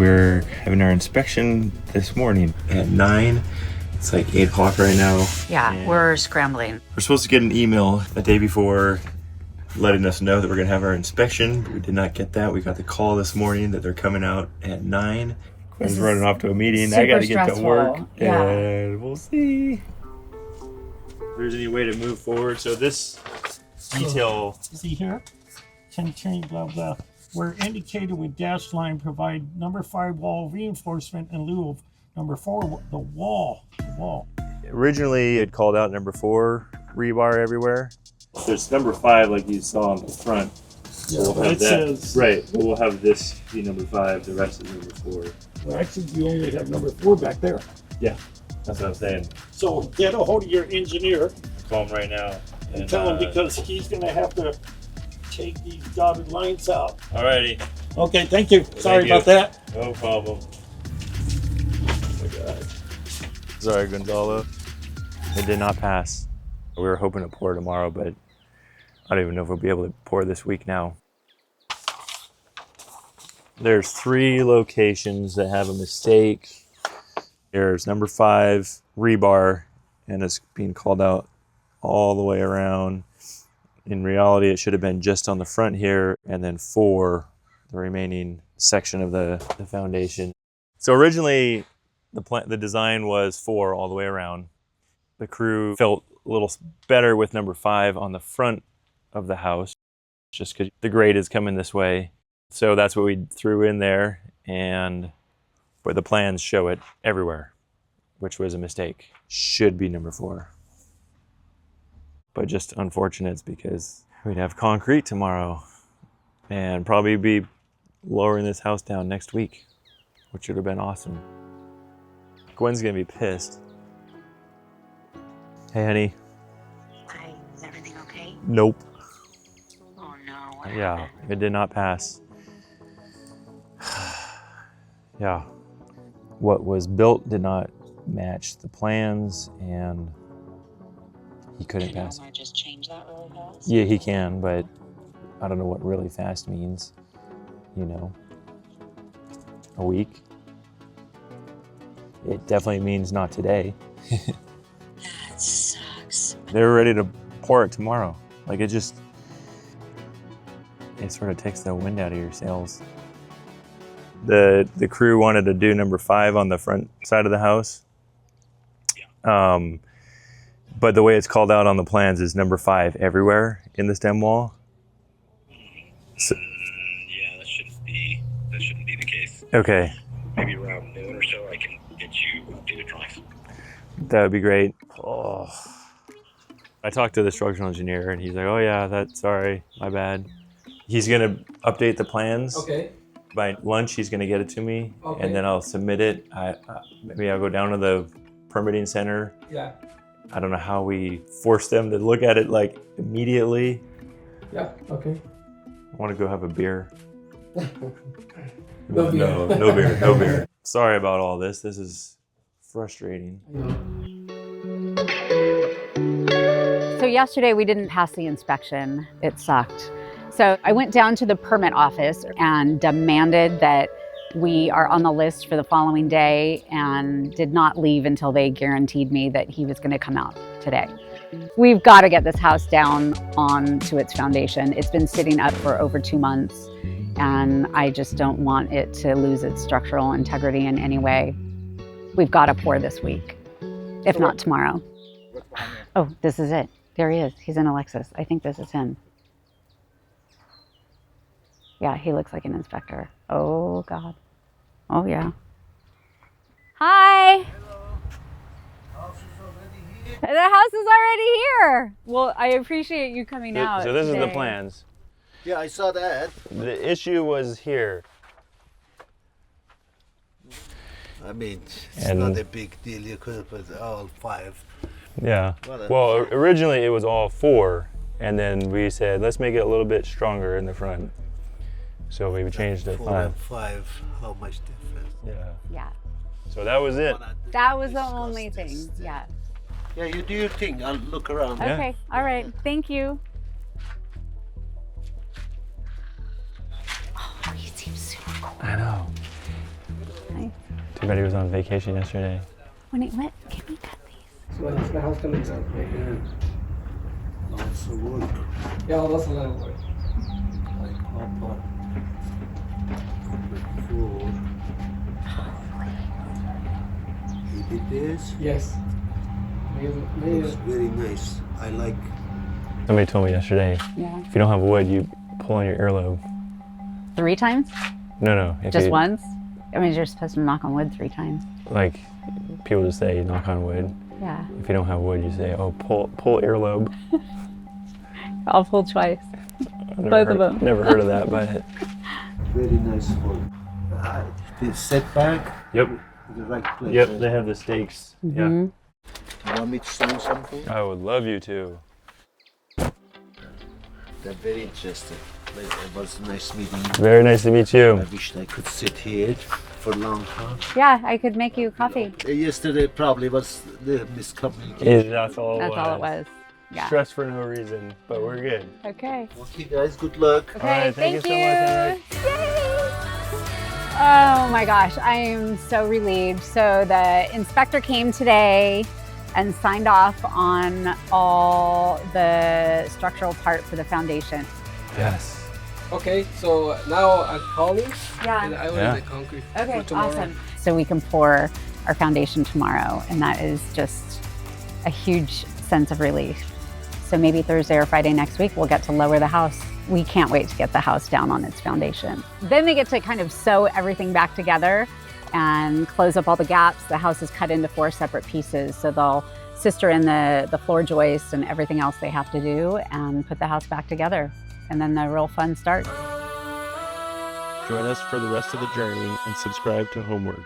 we're having our inspection this morning at 9. It's like 8 o'clock right now. Yeah, we're scrambling. We're supposed to get an email the day before letting us know that we're gonna have our inspection, but we did not get that. We got the call this morning that they're coming out at 9. Quinn's running off to a meeting. I gotta get to work, and we'll see if there's any way to move forward. So this detail. See here? Change, blah, blah. Where indicated with dashed line, provide number 5 wall reinforcement in lieu of number 4, the wall. Originally, it called out number 4 rebar everywhere. There's number 5, like you saw on the front. So we'll have that. Right. We'll have this be number 5. The rest is number 4. Well, actually, you only have number 4 back there. Yeah, that's what I'm saying. So get a hold of your engineer. Call him right now. And tell him because he's going to have to take these dotted lines out. Alrighty. Okay, thank you. Sorry about that. No problem. Oh my God. Sorry, Gonzalo. It did not pass. We were hoping to pour tomorrow, but I don't even know if we'll be able to pour this week now. There's 3 locations that have a mistake. There's number 5 rebar, and it's being called out all the way around. In reality, it should have been just on the front here, and then 4, the remaining section of the foundation. So originally, the design was 4 all the way around. The crew felt a little better with number 5 on the front of the house, just because the grade is coming this way. So that's what we threw in there, and but the plans show it everywhere, which was a mistake. Should be number 4. But just unfortunate because we'd have concrete tomorrow and probably be lowering this house down next week, which would have been awesome. Gwen's gonna be pissed. Hey, honey. Hi, is everything okay? Nope. Oh no. Yeah, it did not pass. Yeah. What was built did not match the plans, and he couldn't pass. Can I just change that really fast? Yeah, he can, but I don't know what really fast means. You know, a week. It definitely means not today. That sucks. They were ready to pour it tomorrow. Like it sort of takes the wind out of your sails. The crew wanted to do number 5 on the front side of the house. But the way it's called out on the plans is number 5 everywhere in the stem wall. So, yeah, that shouldn't be the case. Okay. Maybe around noon or so I can get you updated drawings. That would be great. Oh. I talked to the structural engineer and he's like, oh yeah, that's sorry, my bad. He's gonna update the plans. Okay. By lunch, he's gonna get it to me, Okay. and then I'll submit it. Maybe I'll go down to the permitting center. Yeah. I don't know how we force them to look at it like immediately. Yeah. Okay. I want to go have a beer. No beer. No beer. No beer. Sorry about all this. This is frustrating. So yesterday we didn't pass the inspection. It sucked. So I went down to the permit office and demanded that we are on the list for the following day and did not leave until they guaranteed me that he was going to come out today. We've got to get this house down onto its foundation. It's been sitting up for over 2 months, and I just don't want it to lose its structural integrity in any way. We've got to pour this week, if not tomorrow. Oh, this is it. There he is. He's in a Lexus. I think this is him. Yeah, he looks like an inspector. Oh, God. Oh, yeah. Hi. The house is already here. Well, I appreciate you coming out. So this today. is the plans. Yeah, I saw that. The issue was here. I mean, it's And- not a big deal. You could have put all 5. Yeah. What a- Well, originally it was all 4, and then we said, let's make it a little bit stronger in the front. So we changed to 4 5. and 5, how much difference? Yeah. Yeah, So that was it. that was the Discuss only this thing. thing. Yeah. Yeah, you do your thing. I'll look around. Yeah. Okay, all right. Thank you. Oh, he seems super cool. I know. Too bad he was on vacation yesterday. When it went, can we cut these? So the house coming down right here. Lots of work. Yeah, that's a lot of work. Like Papa. Before. He did this. Yes. Looks very nice. I like. Somebody told me yesterday, Yeah. if you don't have wood, you pull on your earlobe. 3 times? No. If Just you, once? I mean, you're supposed to knock on wood 3 times. Like, people just say, knock on wood. Yeah. If you don't have wood, you say, oh, pull earlobe. I'll pull twice. I've Both of them. Never heard of that, but Very nice wood. The setback. yep, The right place. yep, they have the stakes. Mhm. Yeah, You want me to sign something? I would love you to. They're very interested. It was a nice meeting. Very nice to meet I you. wished I could sit here for a long time. Yeah, I could make you coffee. Yesterday probably was the miscommunication. That's all. That's all it was. Yeah. Stress for no reason, but we're good. Okay. Okay, guys, good luck. Okay, right, thank you so much, Henrik. Yay! Oh my gosh, I am so relieved. So the inspector came today and signed off on all the structural part for the foundation. Yes. Okay, so now I'm calling Yeah. and I order Yeah. the concrete Okay, for tomorrow. awesome. So we can pour our foundation tomorrow, and that is just a huge sense of relief. So maybe Thursday or Friday next week, we'll get to lower the house. We can't wait to get the house down on its foundation. Then they get to kind of sew everything back together and close up all the gaps. The house is cut into 4 separate pieces, so they'll sister in the floor joists and everything else they have to do and put the house back together. And then the real fun starts. Join us for the rest of the journey and subscribe to Homeward.